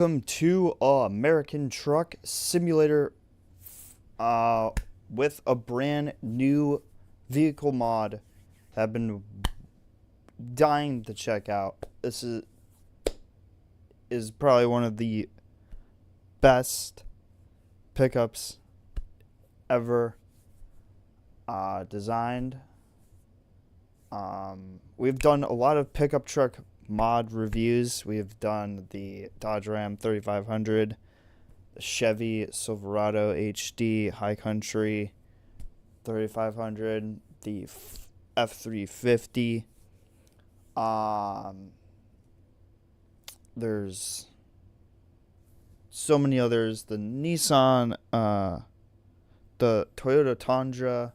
Welcome to American Truck Simulator with a brand new vehicle mod that I've been dying to check out. This is probably one of the best pickups ever designed. We've done a lot of pickup truck mod reviews. We've done the Dodge Ram 3500, the Chevy Silverado HD High Country 3500, the F350. There's so many others. The Nissan, the Toyota Tundra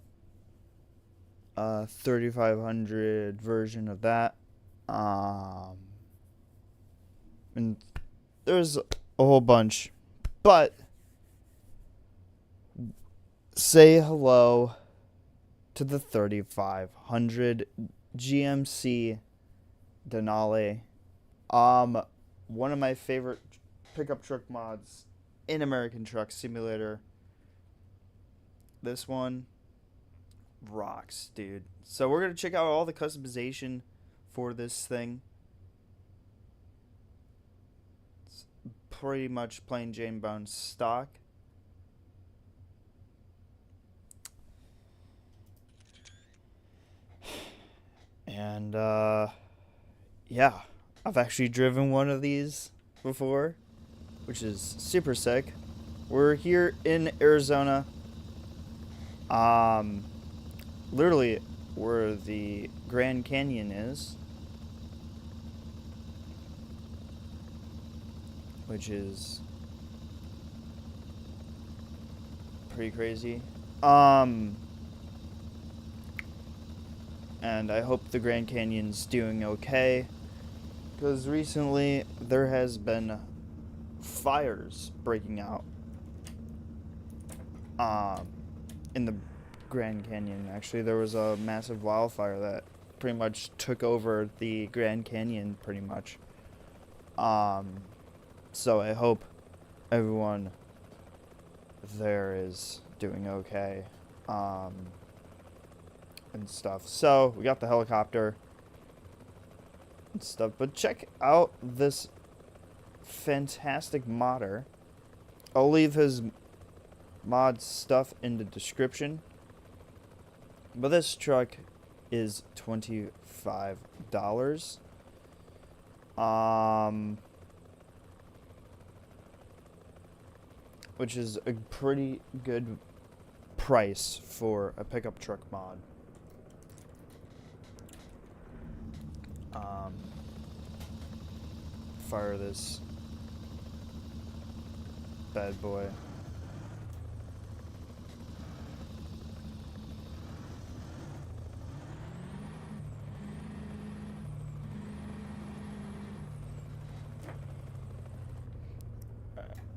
3500 version of that. And there's a whole bunch, but say hello to the 3500 GMC Denali. One of my favorite pickup truck mods in American Truck Simulator. This one rocks, dude. So we're gonna check out all the customization for this thing. It's pretty much plain Jane Brown stock. And yeah, I've actually driven one of these before, which is super sick. We're here in Arizona. Literally where the Grand Canyon is, which is pretty crazy. And I hope the Grand Canyon's doing okay, because recently there has been fires breaking out in the Grand Canyon. Actually, there was a massive wildfire that pretty much took over the Grand Canyon pretty much. So I hope everyone there is doing okay and stuff. So we got the helicopter and stuff, but check out this fantastic modder. I'll leave his mod stuff in the description. But this truck is $25. Which is a pretty good price for a pickup truck mod. Fire this bad boy.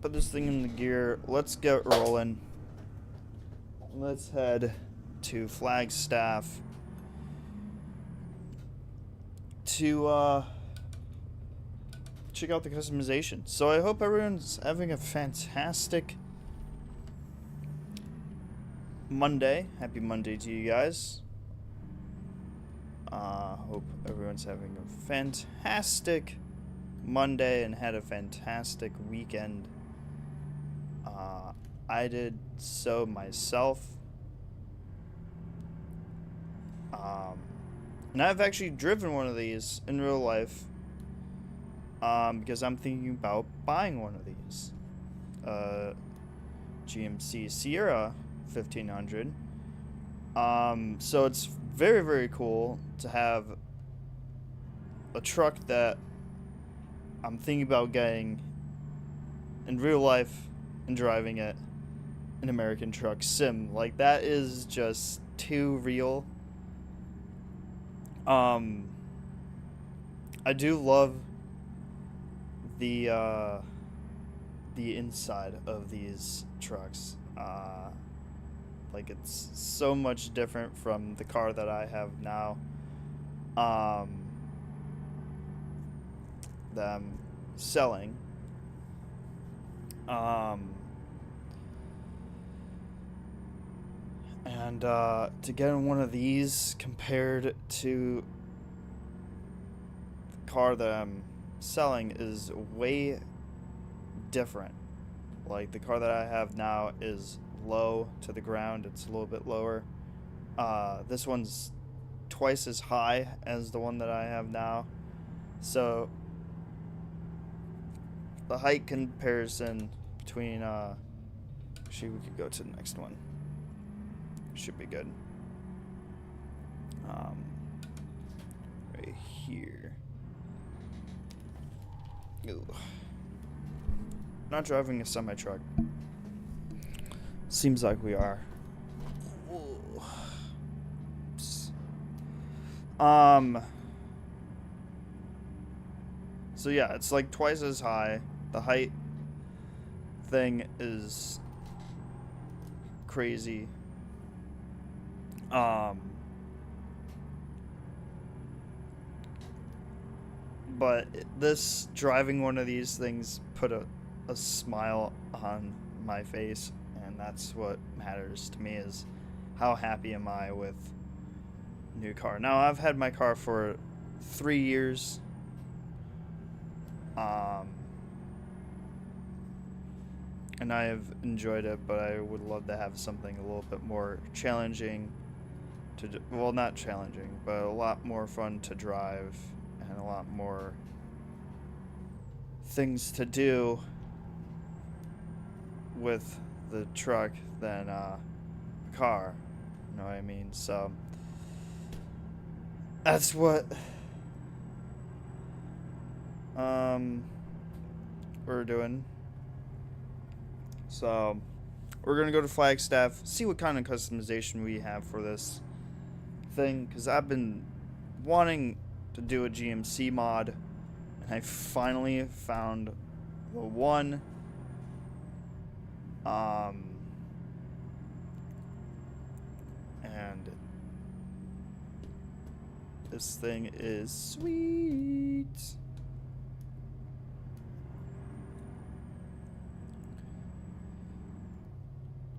Put this thing in the gear. Let's get rolling. Let's head to Flagstaff to check out the customization. So I hope everyone's having a fantastic Monday. Happy Monday to you guys. Hope everyone's having a fantastic Monday and had a fantastic weekend. I did so myself. And I've actually driven one of these in real life, because I'm thinking about buying one of these. GMC Sierra 1500. So it's very, very cool to have a truck that I'm thinking about getting in real life and driving it in American Truck Sim. Like, that is just too real. I do love the inside of these trucks. Like, it's so much different from the car that I have now. That I'm selling. Um, and to get in one of these compared to the car that I'm selling is way different. Like, the car that I have now is low to the ground. It's a little bit lower. This one's twice as high as the one that I have now. So the height comparison between actually we could go to the next one. Should be good. Right here. Ooh. Not driving a semi-truck. Seems like we are. Ooh. So yeah, it's like twice as high. The height thing is crazy. But this driving one of these things put a smile on my face, and that's what matters to me, is how happy am I with new car. Now, I've had my car for 3 years. And I have enjoyed it, but I would love to have something a little bit more challenging to well, not challenging, but a lot more fun to drive and a lot more things to do with the truck than a car. You know what I mean? So that's what we're doing. So we're gonna go to Flagstaff, see what kind of customization we have for this thing, because I've been wanting to do a GMC mod, and I finally found the one. And this thing is sweet.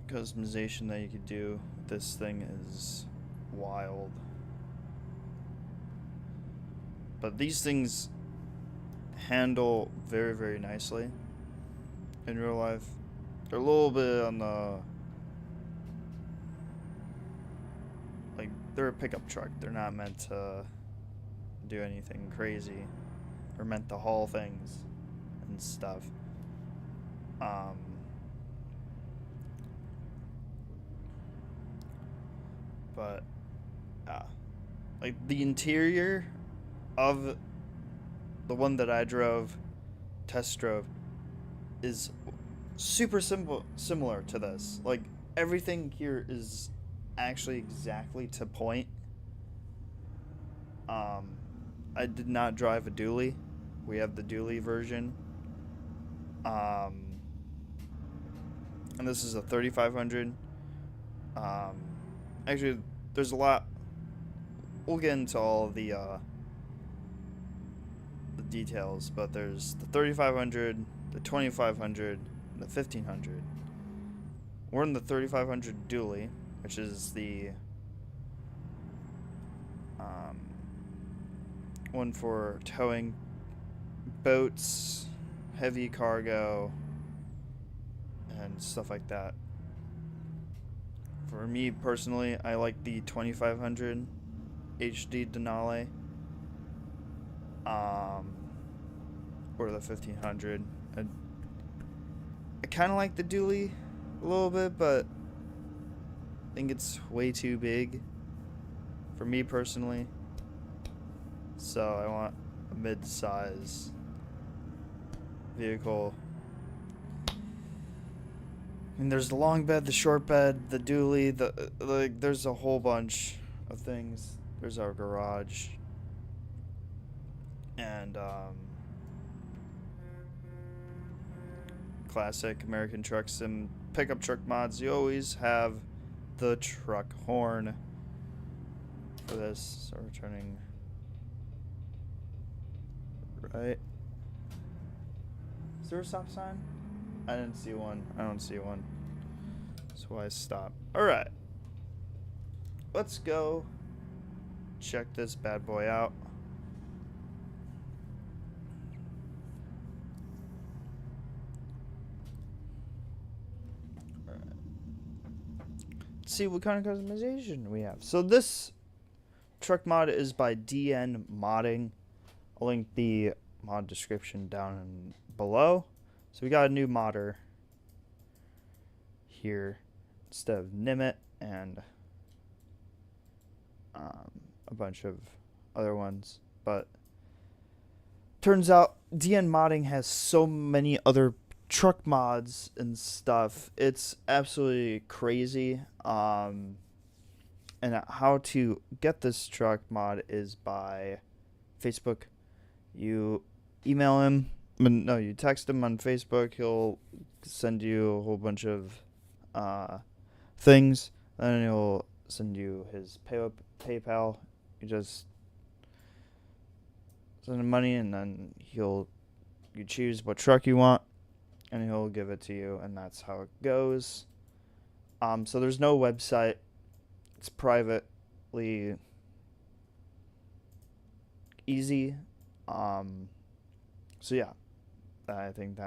Customization that you could do with this thing is wild. But these things handle very, very nicely in real life. They're a little bit on the, like, they're a pickup truck. They're not meant to do anything crazy. They're meant to haul things and stuff. But like, the interior of the one that I test drove, is super similar to this. Like, everything here is actually exactly to point. I did not drive a dually. We have the dually version. And this is a 3500. Actually, there's a lot. We'll get into all of the details, but there's the 3500, the 2500, and the 1500. We're in the 3500 dually, which is the one for towing boats, heavy cargo, and stuff like that. For me personally, I like the 2500 HD Denali, or the 1500. I kind of like the dually a little bit, but I think it's way too big for me personally. So I want a mid-size vehicle. And there's the long bed, the short bed, the dually, there's a whole bunch of things. There's our garage. And classic American trucks and pickup truck mods, you always have the truck horn for this. So we're turning right. Is there a stop sign? I didn't see one. I don't see one. That's why I stopped. Alright. Let's go check this bad boy out. Alright. Let's see what kind of customization we have. So this truck mod is by DN Modding. I'll link the mod description down below. So we got a new modder here instead of Nimit and a bunch of other ones, but turns out DN Modding has so many other truck mods and stuff. It's absolutely crazy. And how to get this truck mod is by Facebook. You email him, no, you text him on Facebook. He'll send you a whole bunch of things. Then he'll send you his PayPal. You just send him money, and then you choose what truck you want, and he'll give it to you, and that's how it goes. So there's no website. It's privately easy. So yeah, I think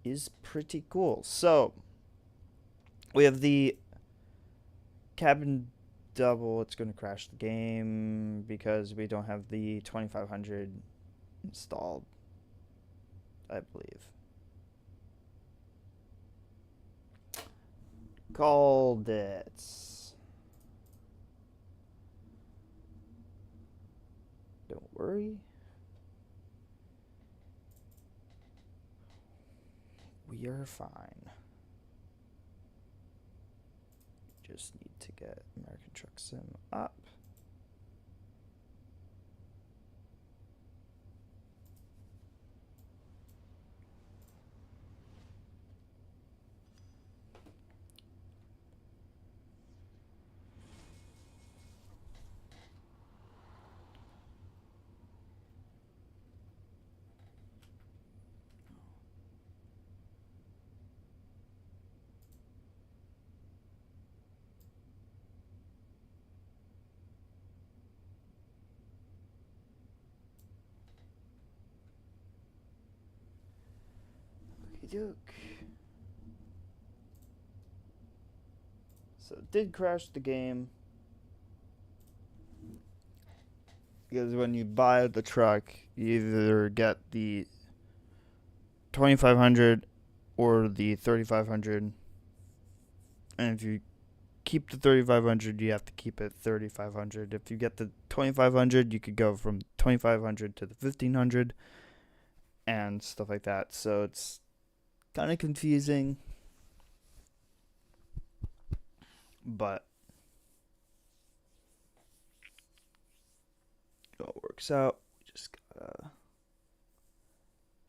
is pretty cool. So we have the cabin double. It's going to crash the game because we don't have the 2500 installed, I believe. Called it. Don't worry. We are fine. Just need to get American Truck Sim up. Duke. So it did crash the game because when you buy the truck, you either get the 2500 or the 3500, and if you keep the 3500, you have to keep it 3500. If you get the 2500, you could go from 2500 to the 1500 and stuff like that. So it's kind of confusing, but it all works out. We just gotta.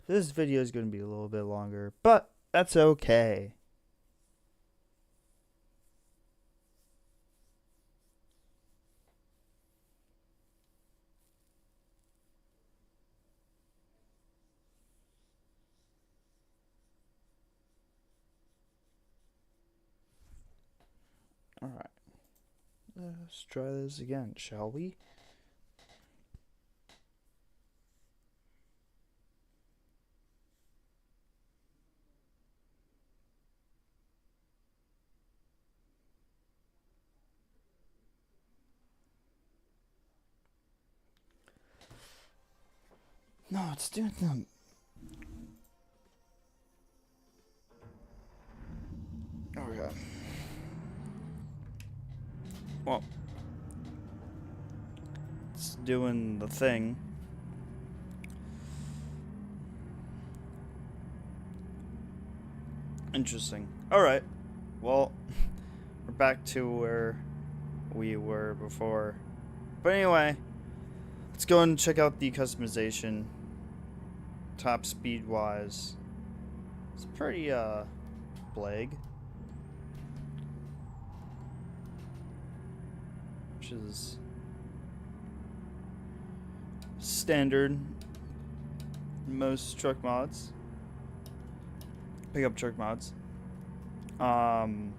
This video is going to be a little bit longer, but that's okay. All right. Let's try this again, shall we? No, it's doing them. Okay. Well, it's doing the thing. Interesting. Alright. Well, we're back to where we were before. But anyway, let's go and check out the customization. Top speed wise. It's pretty blag. Which is standard in most truck mods. pickup truck mods. Um,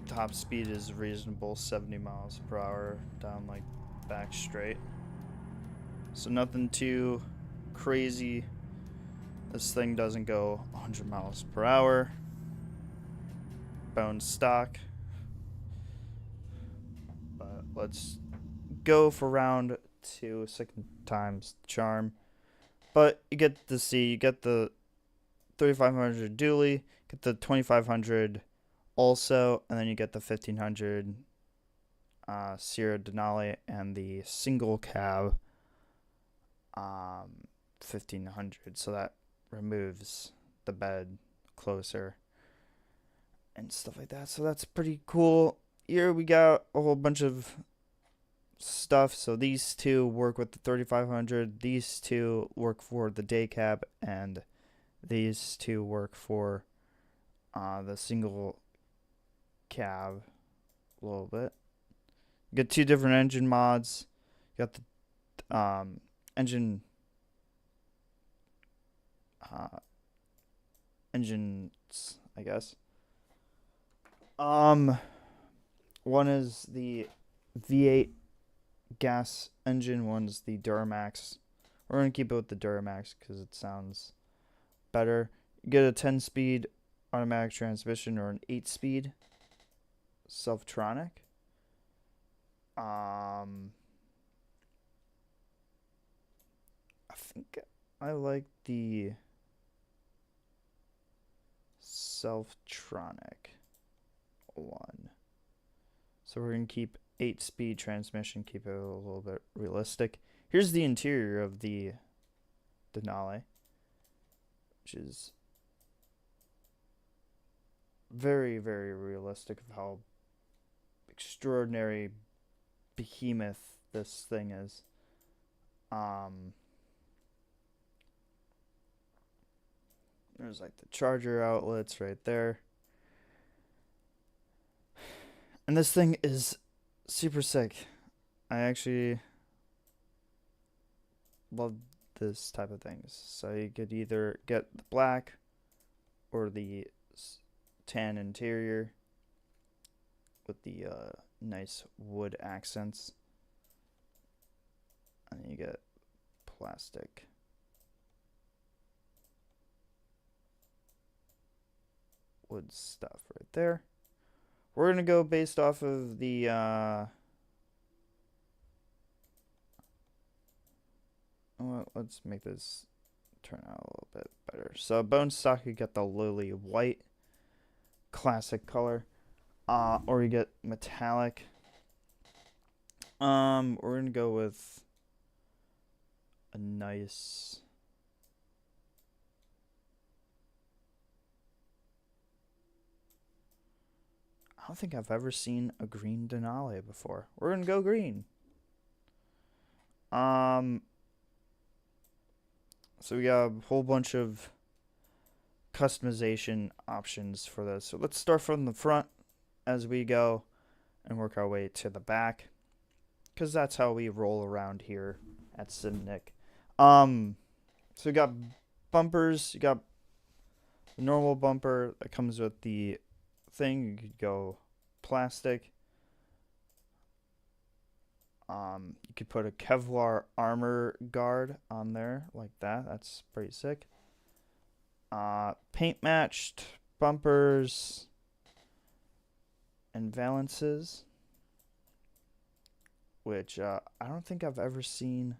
top speed is reasonable, 70 miles per hour down like back straight. So nothing too crazy. This thing doesn't go 100 miles per hour. Bone stock. But let's go for round 2, second time's charm. But you get to see, you get the 3500 dually, get the 2500 also, and then you get the 1500 Sierra Denali and the single cab 1500. So that removes the bed closer and stuff like that. So that's pretty cool. Here we got a whole bunch of stuff. So these two work with the 3500. These two work for the day cab, and these two work for the single cab a little bit. You get 2 different engine mods. You got the engines, I guess. One is the V8 gas engine. One's the Duramax. We're gonna keep it with the Duramax because it sounds better. You get a 10-speed automatic transmission or an 8-speed Selftronic. I think I like the Selftronic one. So we're going to keep 8-speed transmission, keep it a little bit realistic. Here's the interior of the Denali, which is very, very realistic of how extraordinary behemoth this thing is. There's like the charger outlets right there. And this thing is super sick. I actually love this type of things. So you could either get the black or the tan interior with the nice wood accents. And then you get plastic. Wood stuff right there. We're going to go based off of the let's make this turn out a little bit better. So bone stock, you get the lily white classic color, or you get metallic. We're going to go with a nice I don't think I've ever seen a green Denali before. We're gonna go green. So we got a whole bunch of customization options for this. So let's start from the front as we go and work our way to the back, because that's how we roll around here at Simnick. So we got bumpers. You got the normal bumper that comes with the thing. You could go plastic. You could put a Kevlar armor guard on there like that. That's pretty sick. Paint matched bumpers and valances, which I don't think I've ever seen.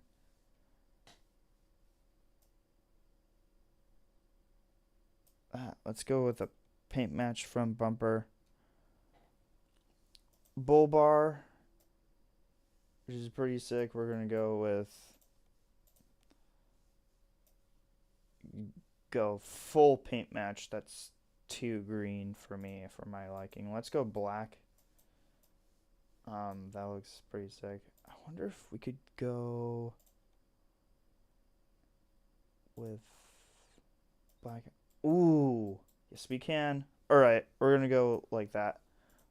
Let's go with a paint match front bumper. Bull bar, which is pretty sick. We're going to go full paint match. That's too green for me, for my liking. Let's go black. That looks pretty sick. I wonder if we could go with black. Ooh, yes we can. Alright, we're going to go like that.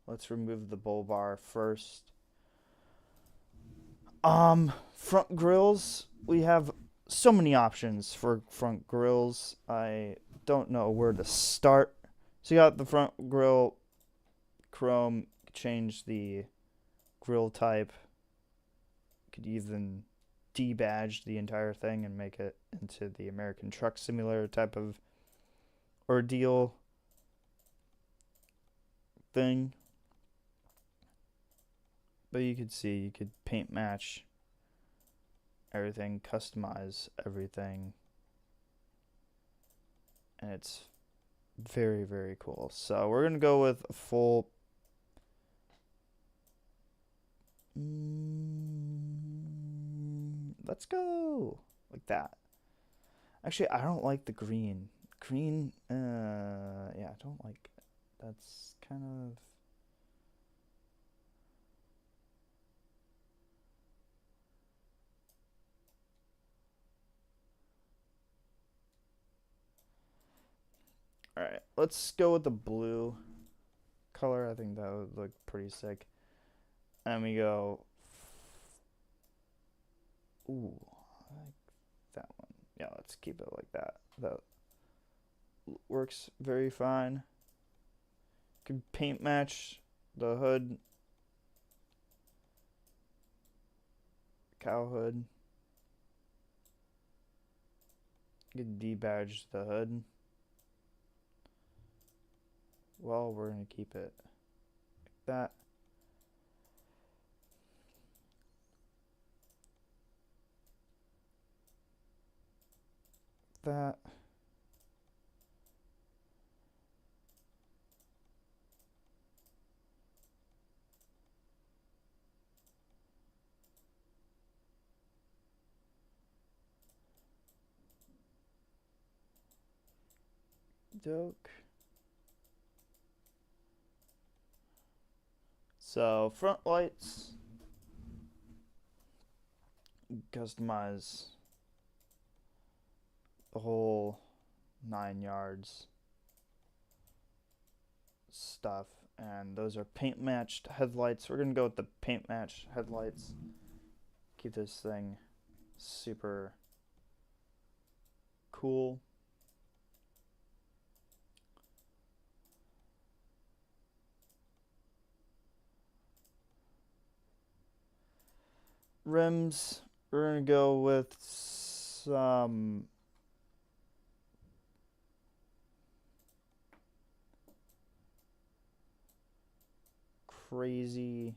Let's remove the bull bar first. Front grills, we have so many options for front grills. I don't know where to start. So you got the front grill chrome, change the grill type. Could even debadge the entire thing and make it into the American Truck Simulator type of ordeal thing. But you could see, you could paint match everything, customize everything, and it's very, very cool. So we're gonna go with a full let's go like that. Actually, I don't like the green. Green, yeah, I don't like it. That's kind of. Alright, let's go with the blue color. I think that would look pretty sick. And we go. Ooh, I like that one. Yeah, let's keep it like that. That works very fine. Could paint match the hood, cow hood. Could debadge the hood. Well, we're gonna keep it like that. That. Doke. So front lights, customize the whole 9 yards stuff, and those are paint matched headlights. We're gonna go with the paint matched headlights. Keep this thing super cool. Rims, we're gonna go with some crazy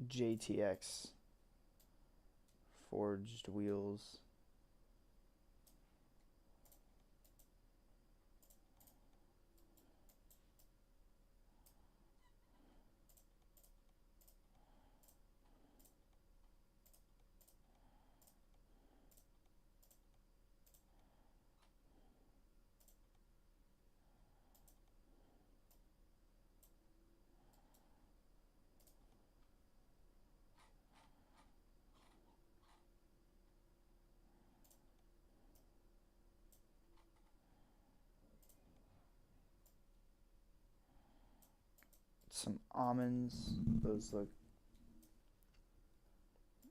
JTX forged wheels. Some almonds. Those look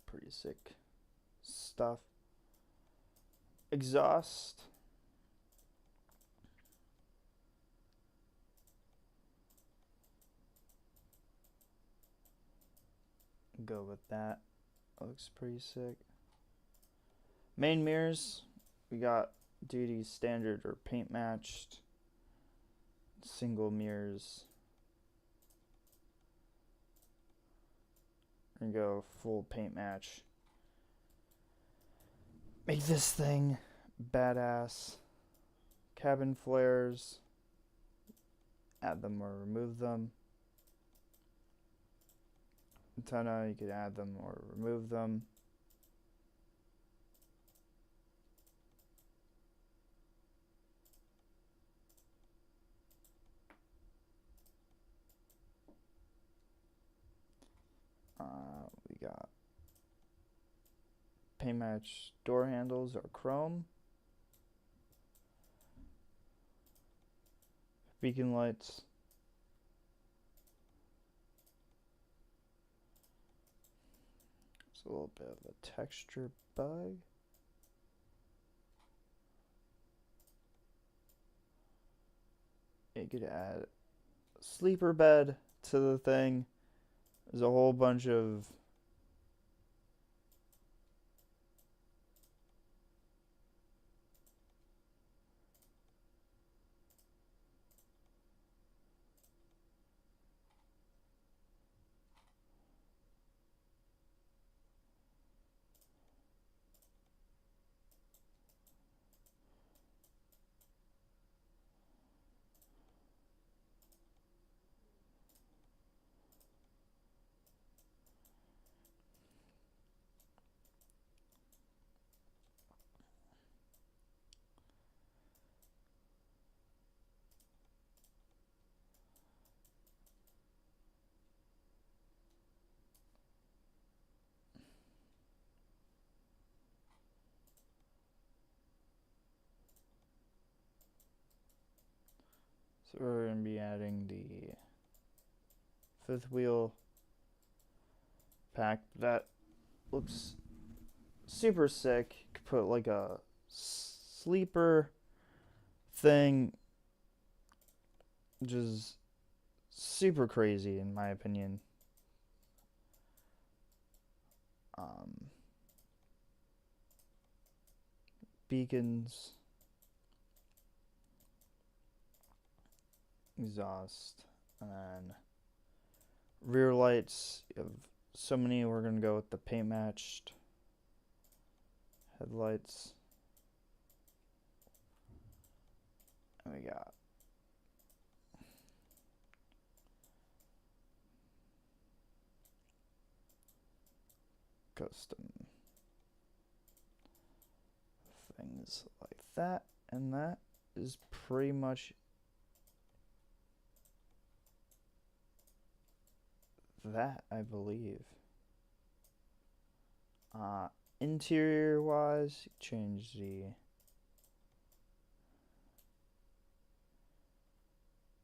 pretty sick stuff. Exhaust. Go with that. Looks pretty sick. Main mirrors. We got duty standard or paint matched. Single mirrors. And go full paint match. Make this thing badass. Cabin flares. Add them or remove them. Antenna, you could add them or remove them. We got paint match door handles are chrome. Beacon lights. It's a little bit of a texture bug. You could add a sleeper bed to the thing. There's a whole bunch of so we're going to be adding the fifth wheel pack. That looks super sick. You could put like a sleeper thing, which is super crazy in my opinion. Beacons, exhaust, and then rear lights. You have so many. We're gonna go with the paint matched headlights. And we got custom things like that, and that is pretty much that, I believe. Interior wise, change the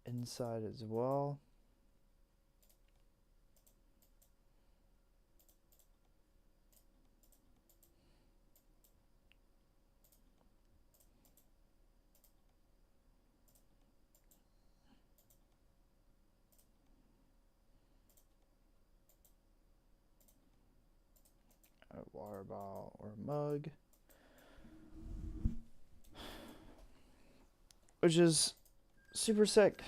inside as well. A water bottle or mug, which is super sick.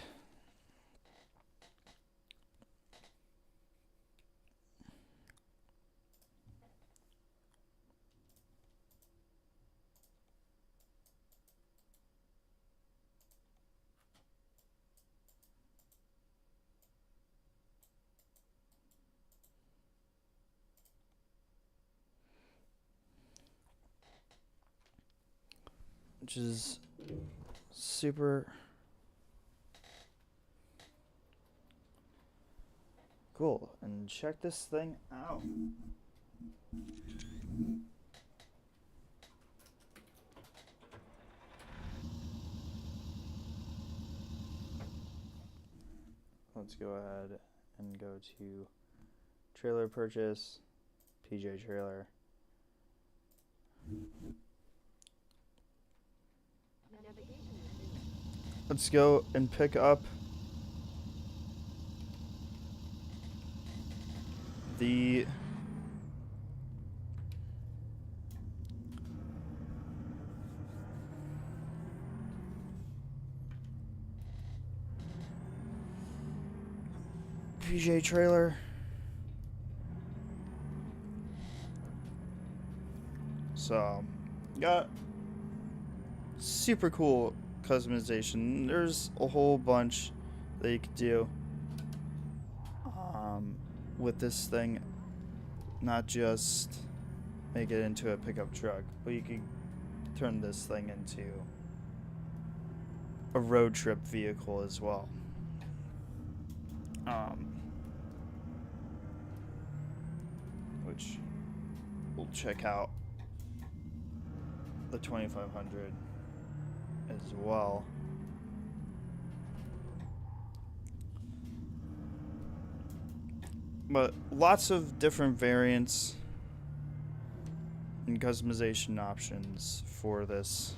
Which is super cool. And check this thing out. Let's go ahead and go to trailer purchase, PJ trailer. Let's go and pick up the PJ trailer. So, got super cool customization. There's a whole bunch that you could do with this thing. Not just make it into a pickup truck, but you could turn this thing into a road trip vehicle as well. Which we'll check out the 2500 as well. But lots of different variants and customization options for this.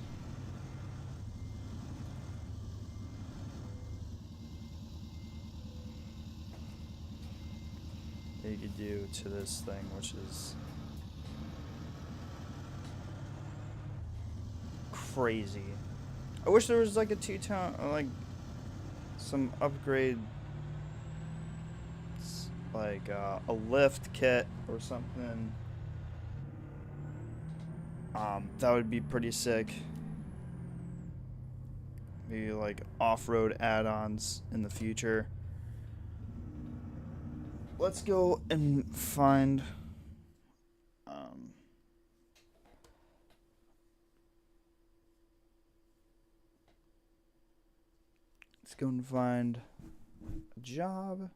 That you could do to this thing, which is crazy. I wish there was like a two-tone, like some upgrade, like a lift kit or something. That would be pretty sick. Maybe like off-road add-ons in the future. Let's go and find let's go and find a job.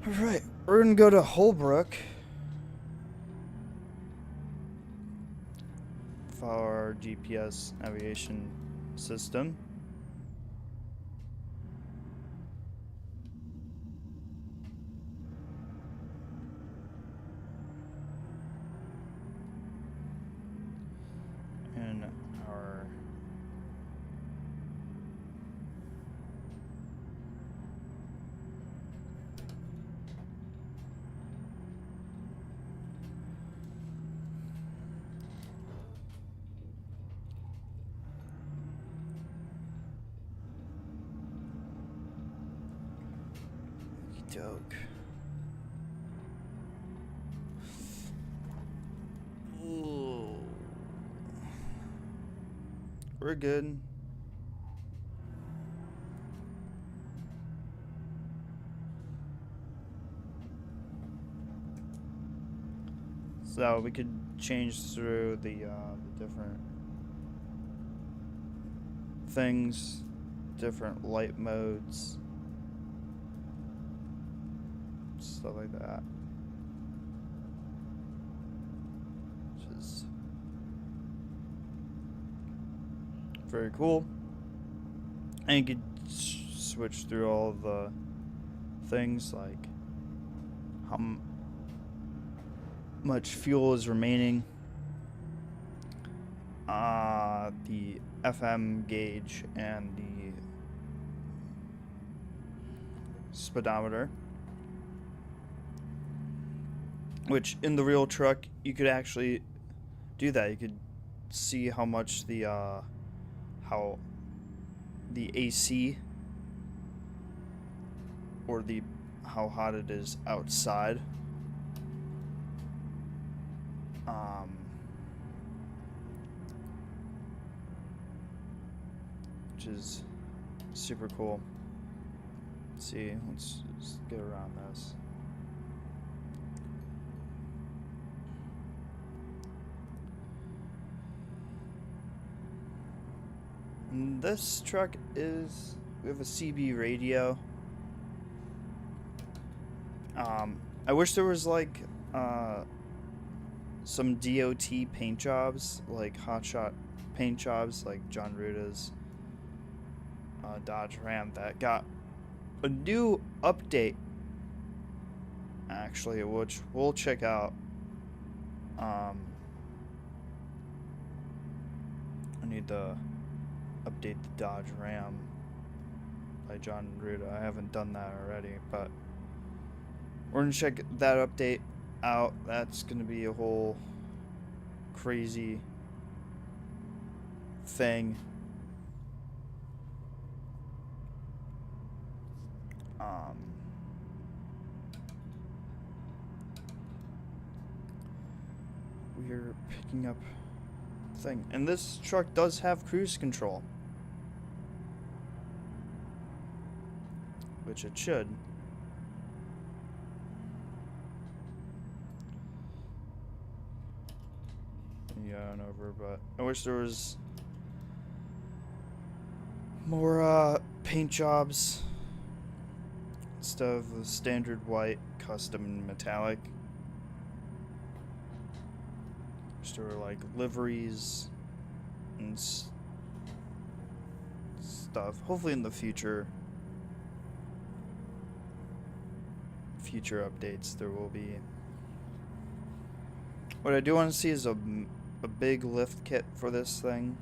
Alright, we're gonna go to Holbrook for our GPS navigation system. And our joke. Ooh. We're good. So we could change through the different things, different light modes, stuff like that. Which is very cool. And you could switch through all of the things, like how much fuel is remaining, the FM gauge, and the speedometer, which in the real truck you could actually do that. You could see how much the how the AC or the how hot it is outside. Which is super cool. Let's see, let's just get around this. And this truck is, we have a CB radio. I wish there was like some DOT paint jobs, like hotshot paint jobs, like John Ruta's Dodge Ram, that got a new update, actually, which we'll check out. I need to update the Dodge Ram by John Ruta. I haven't done that already, but we're gonna check that update out. That's gonna be a whole crazy thing. We're picking up thing. And this truck does have cruise control. Which it should. Yeah, on over, but I wish there was more paint jobs instead of the standard white, custom, and metallic. Wish there were like liveries and stuff. Hopefully in the future updates there will be. What I do want to see is a big lift kit for this thing.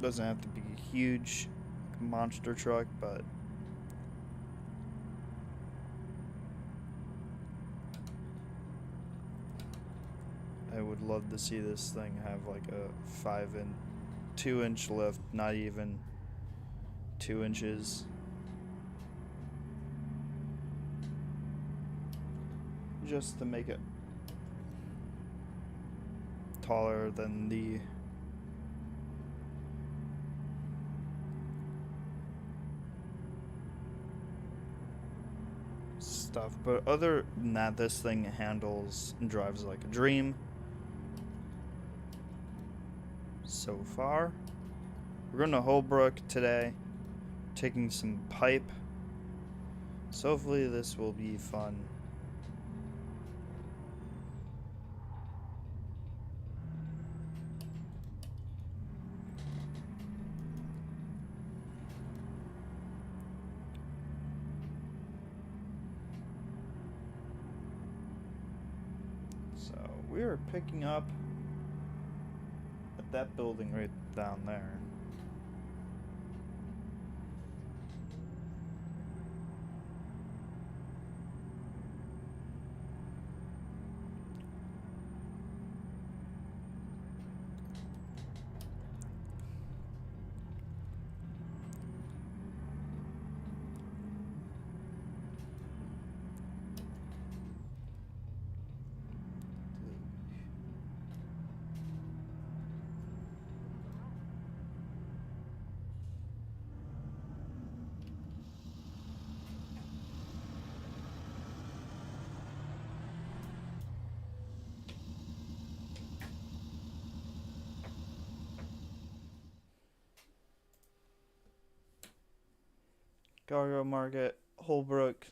Doesn't have to be a huge monster truck, but I would love to see this thing have like a 2-inch lift, not even 2 inches. Just to make it taller than the stuff. But other than that, this thing handles and drives like a dream. So far, we're going to Holbrook today, taking some pipe. So hopefully this will be fun. So we are picking up at that building right down there. Cargo Market, Holbrook.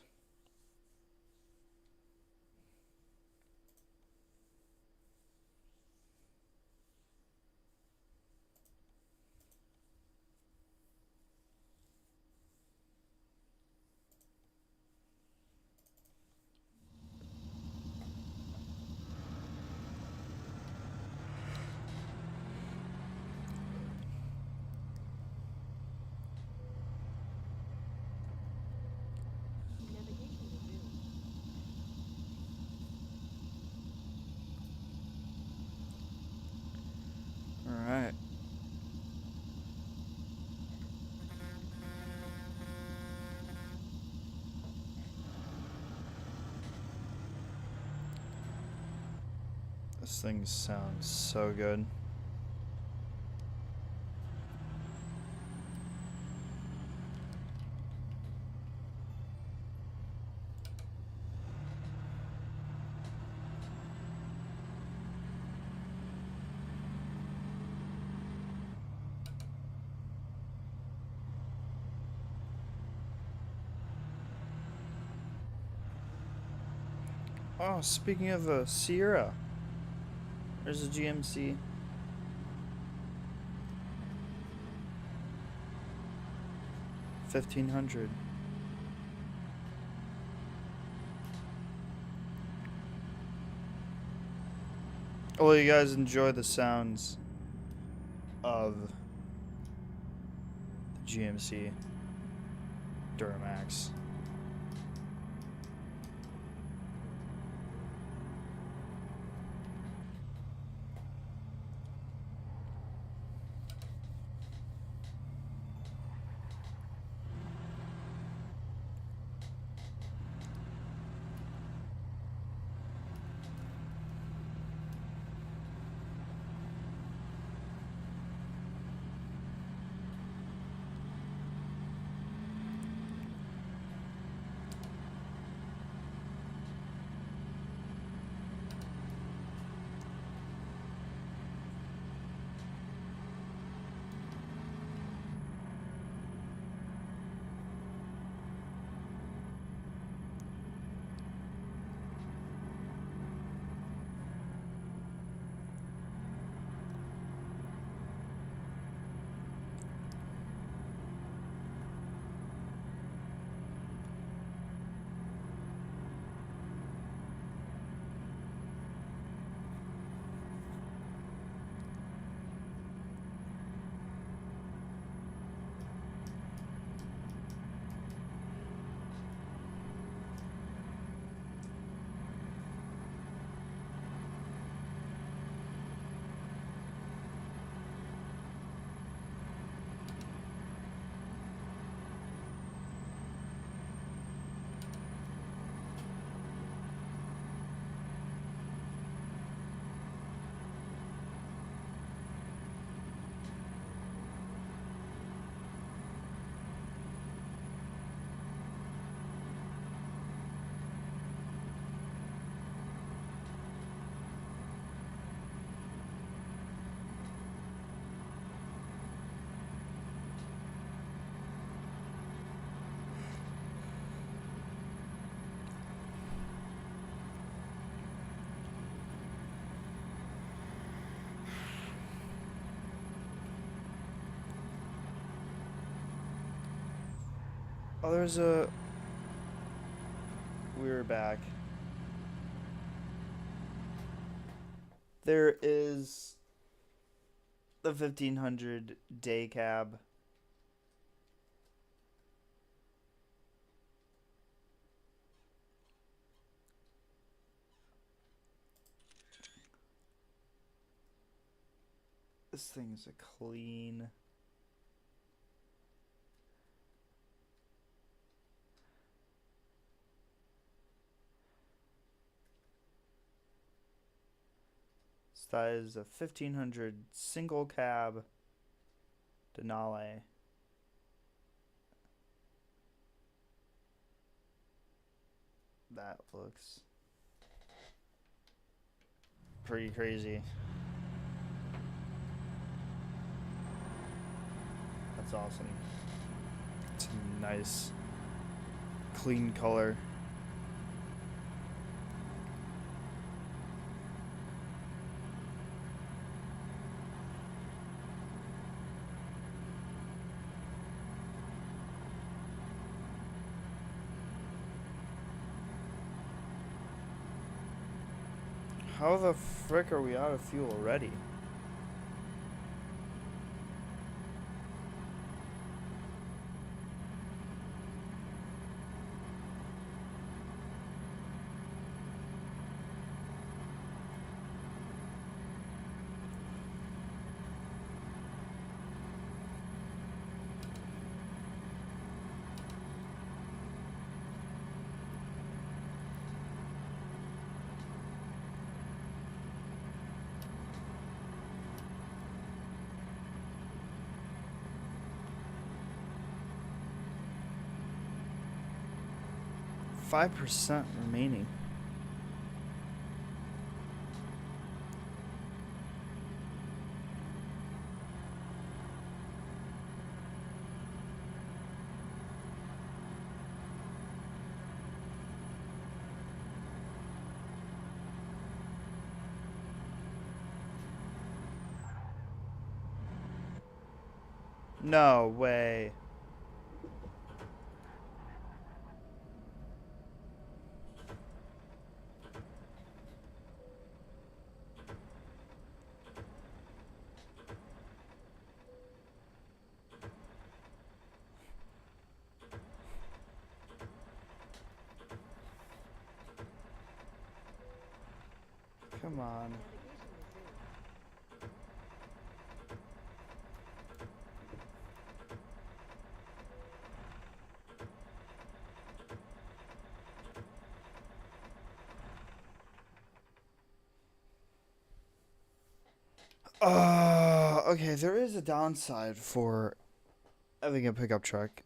Alright. This thing sounds so good. Oh, speaking of a Sierra, there's a GMC. $1,500. Well, you guys enjoy the sounds of the GMC Duramax. Oh, there's a... We're back. There is the 1500 day cab. This thing's a clean... That is a 1500 single cab Denali. That looks pretty crazy. That's awesome. It's a nice, clean color. How the frick are we out of fuel already? %5 remaining. No way. Come on. Okay, there is a downside for having a pickup truck.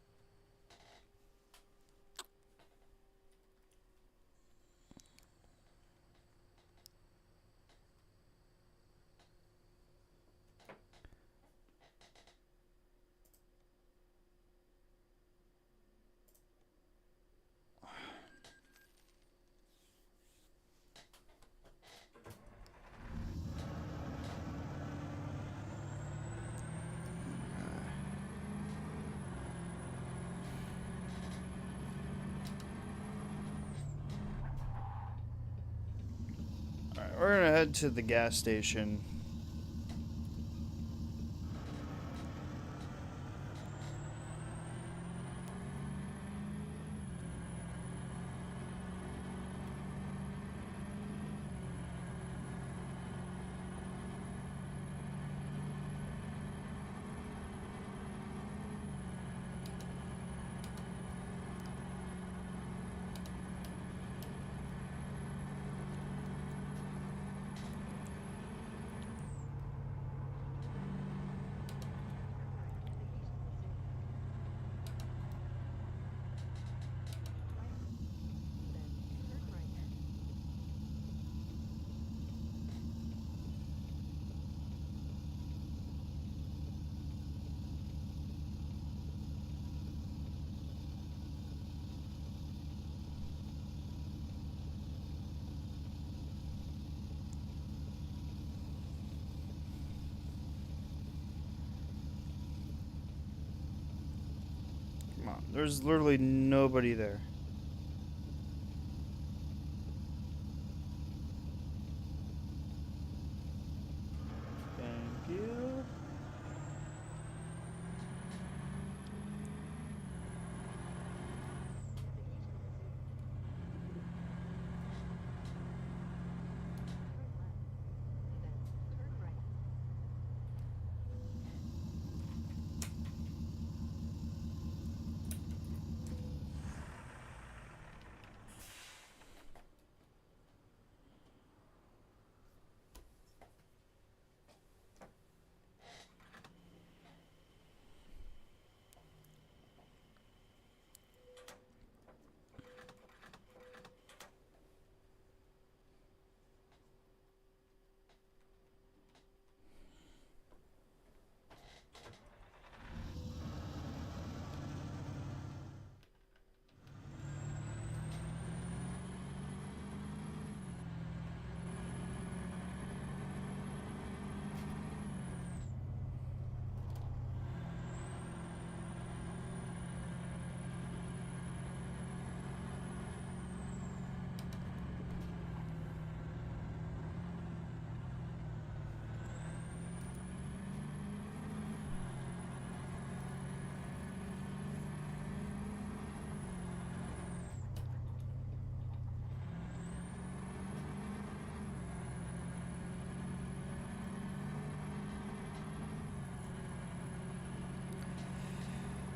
Alright, we're gonna head to the gas station. There's literally nobody there. Thank you.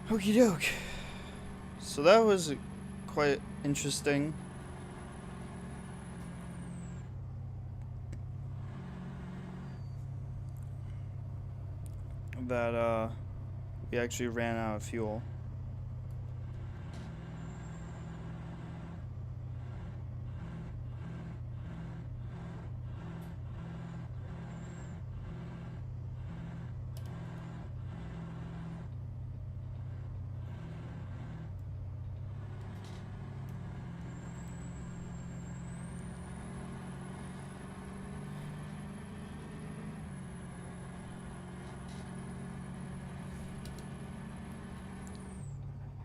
Okie doke. So that was quite interesting. That we actually ran out of fuel.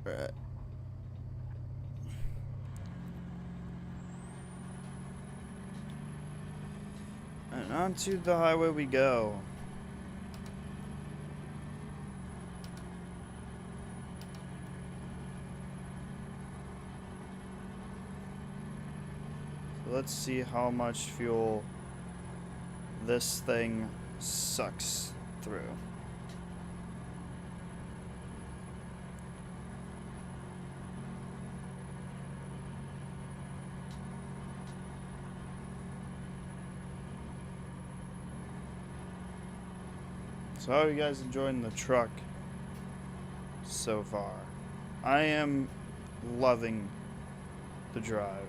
Right. And onto the highway we go. So let's see how much fuel this thing sucks through. So how are you guys enjoying the truck so far? I am loving the drive.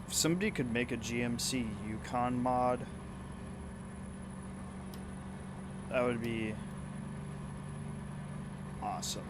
If somebody could make a GMC Yukon mod, that would be awesome.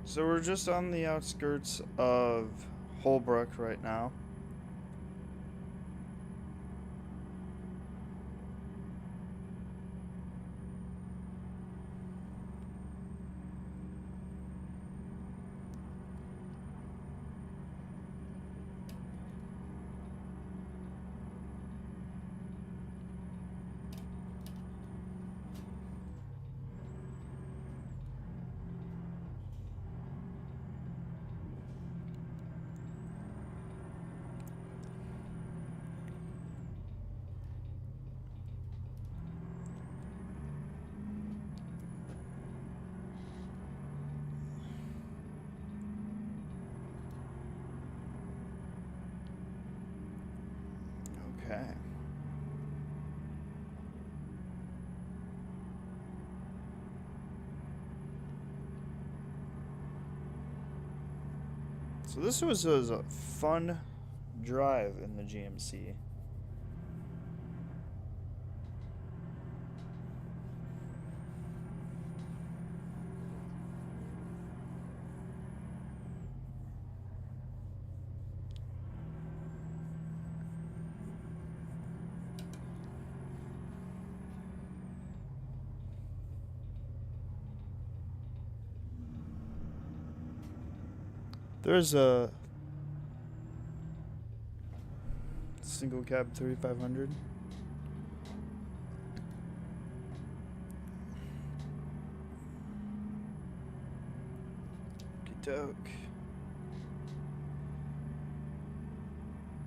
So we're just on the outskirts of Holbrook right now. Okay. So this was a fun drive in the GMC. There's a single cab 3500. Doke.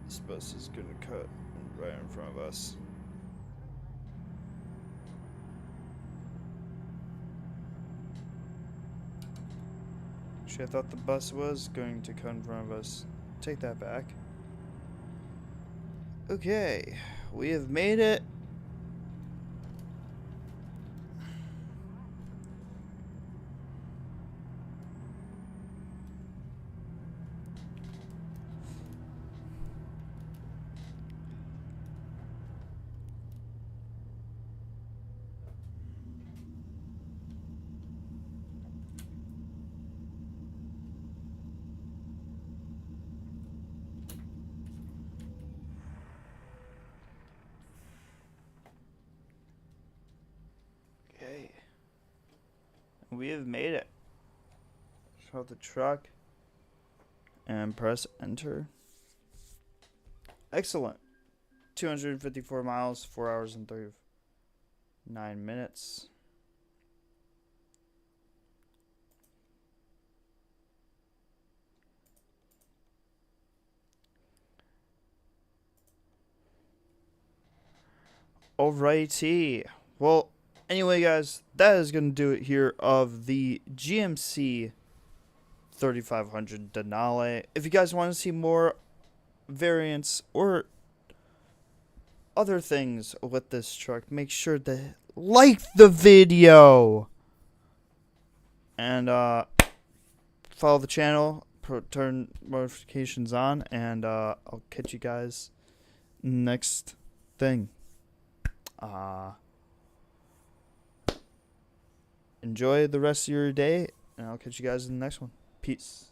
This bus is gonna cut right in front of us. Actually, I thought the bus was going to cut in front of us. Take that back. Okay, we have made it. Okay. We have made it. Show the truck and press enter. Excellent. 254 miles, 4 hours and 39 minutes. Alrighty. Well, anyway, guys, that is going to do it here of the GMC 3500 Denali. If you guys want to see more variants or other things with this truck, make sure to like the video and follow the channel, turn notifications on, and I'll catch you guys next thing. Enjoy the rest of your day, and I'll catch you guys in the next one. Peace.